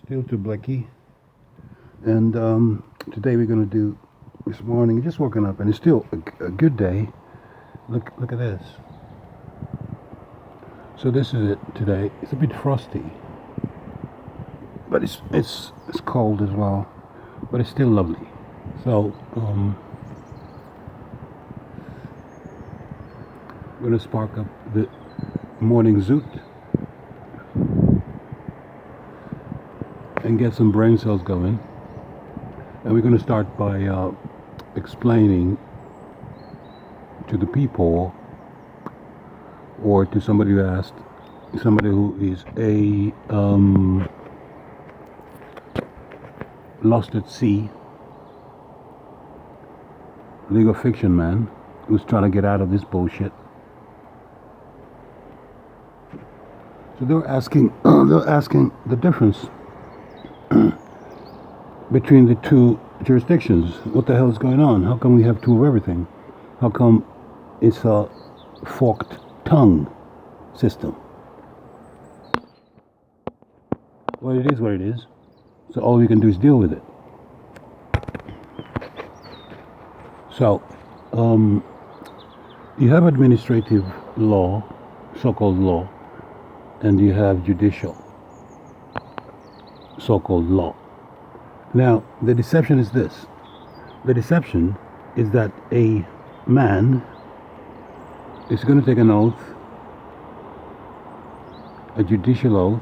Still Tooblacky, and today we're going to do this morning. Just woken up, and it's still a good day. Look at this. So this is it today. It's a bit frosty, but it's cold as well, but it's still lovely. So we're going to spark up the morning zoot and get some brain cells going. And we're going to start by explaining to the people, or to somebody who asked, somebody who is a lost at sea legal fiction man who's trying to get out of this bullshit. So they're asking the difference between the two jurisdictions. What the hell is going on? How come we have two of everything? How come it's a forked tongue system? Well, it is what it is. So all we can do is deal with it. So, you have administrative law, so-called law, and you have judicial, so-called law. Now, the deception is this. The deception is that a man is going to take an oath, a judicial oath,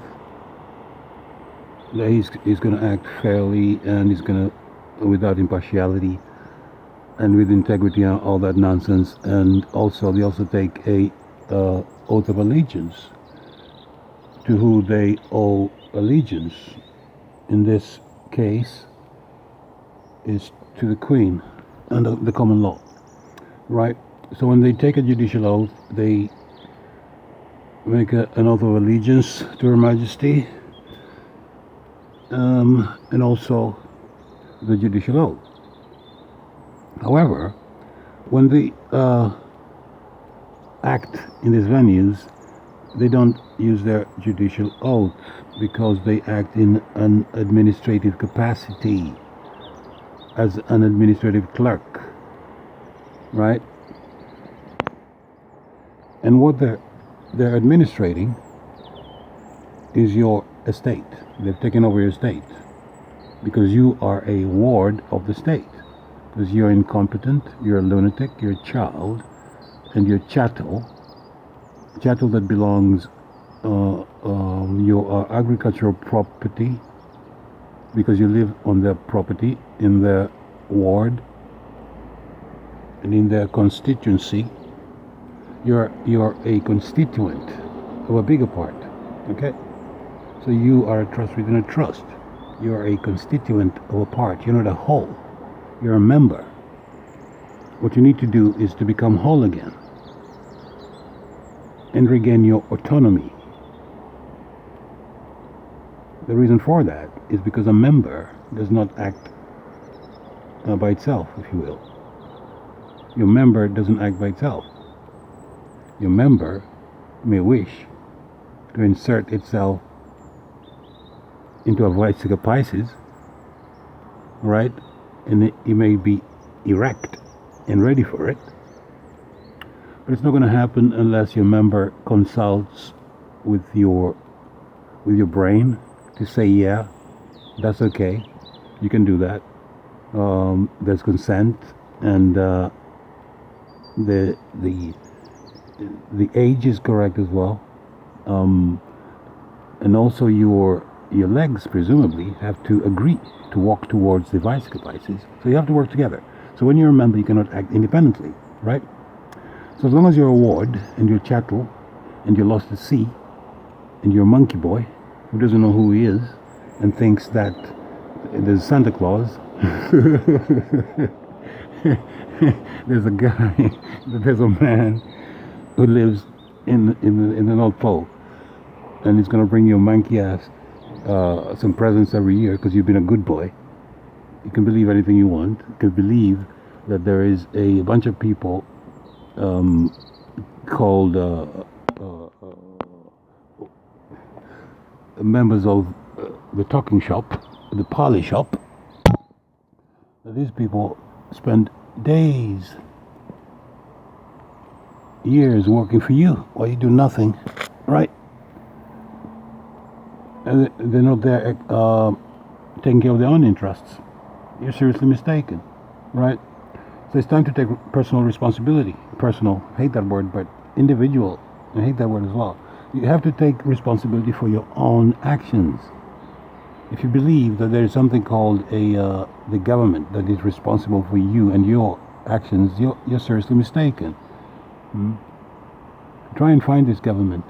that he's going to act fairly, and he's going to, without impartiality and with integrity and all that nonsense. And also they also take a oath of allegiance to who they owe allegiance. In this case is to the Queen under the common law, right? So when they take a judicial oath, they make an oath of allegiance to Her Majesty, and also the judicial oath. However, when they act in these venues, they don't use their judicial oath because they act in an administrative capacity as an administrative clerk, right? And what they're administrating is your estate. They've taken over your estate because you are a ward of the state. Because you're incompetent, you're a lunatic, you're a child, and you're chattel that belongs, your agricultural property, because you live on their property in their ward and in their constituency. You're a constituent of a bigger part, okay? So you are a trust within a trust. You are a constituent of a part. You're not a whole. You're a member. What you need to do is to become whole again and regain your autonomy. The reason for that is because a member does not act by itself, if you will. Your member doesn't act by itself. Your member may wish to insert itself into a Vesica Pisces, right? And it may be erect and ready for it. But it's not going to happen unless your member consults with your brain to say, yeah, that's okay, you can do that. There's consent, and the age is correct as well, and also your legs presumably have to agree to walk towards the Vesica Pisces. So you have to work together. So when you're a member, you cannot act independently, right? So as long as you're a ward, and you're chattel, and you're lost at sea, and you're a monkey boy who doesn't know who he is and thinks that there's Santa Claus, there's a guy, there's a man who lives in the North Pole, and he's going to bring you a monkey ass some presents every year because you've been a good boy. You can believe anything you want. You can believe that there is a bunch of people called members of the talking shop, the parley shop. These people spend days, years working for you while you do nothing, right? And they're not there taking care of their own interests. You're seriously mistaken, right? So it's time to take personal responsibility. Personal, I hate that word, but individual, I hate that word as well. You have to take responsibility for your own actions. If you believe that there is something called the government that is responsible for you and your actions, you're seriously mistaken. Try and find this government.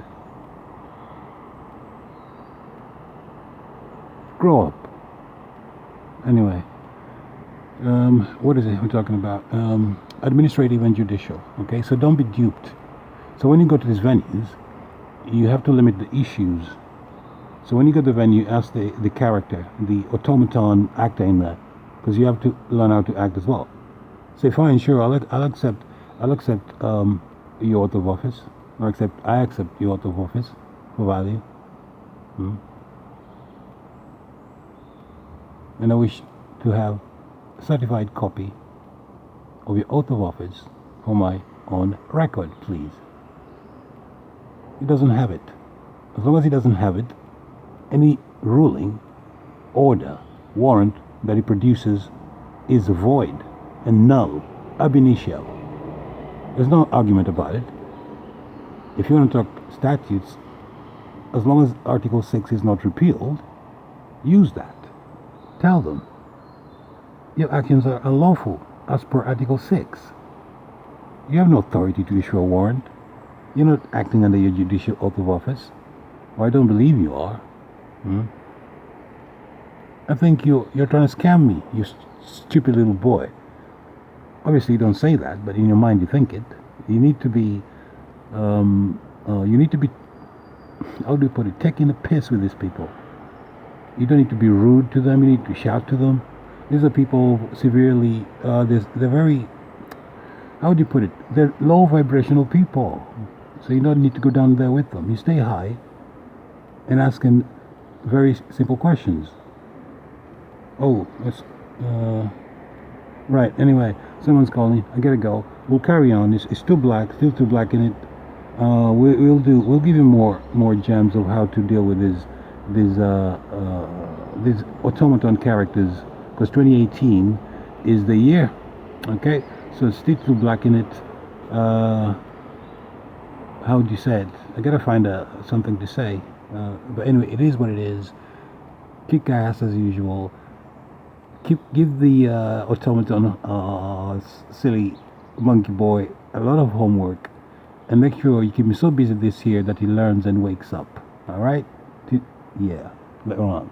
Grow up. Anyway, what is it we're talking about? Administrative and judicial. Okay, so don't be duped. So when you go to these venues, you have to limit the issues. So when you go to the venue, ask the character, the automaton actor in that, because you have to learn how to act as well. Say, fine, sure, I'll accept your oath of office, or I accept your oath of office for value. And I wish to have a certified copy of your oath of office for my own record, please. He doesn't have it. As long as he doesn't have it, any ruling, order, warrant that he produces is void and null, ab initio. There's no argument about it. If you want to talk statutes, as long as Article 6 is not repealed, use that. Tell them your actions are unlawful as per Article 6. You have no authority to issue a warrant. You're not acting under your judicial oath of office. Or I don't believe you are. I think you're trying to scam me, you stupid little boy. Obviously you don't say that, but in your mind you think it. You need to be, how do you put it, taking the piss with these people. You don't need to be rude to them, you need to shout to them. These are people severely, they're very, how do you put it, they're low vibrational people. So you don't need to go down there with them. You stay high and ask them very simple questions. Right, anyway, someone's calling, I gotta go. We'll carry on, it's Tooblack, still Tooblack in it. We'll give you more gems of how to deal with these automaton characters, because 2018 is the year. Okay, so still Tooblack in it. How would you say it? I gotta find something to say. But anyway, it is what it is. Kick ass as usual. Give the automaton, silly monkey boy, a lot of homework, and make sure you keep him so busy this year that he learns and wakes up. All right? Yeah. Later on.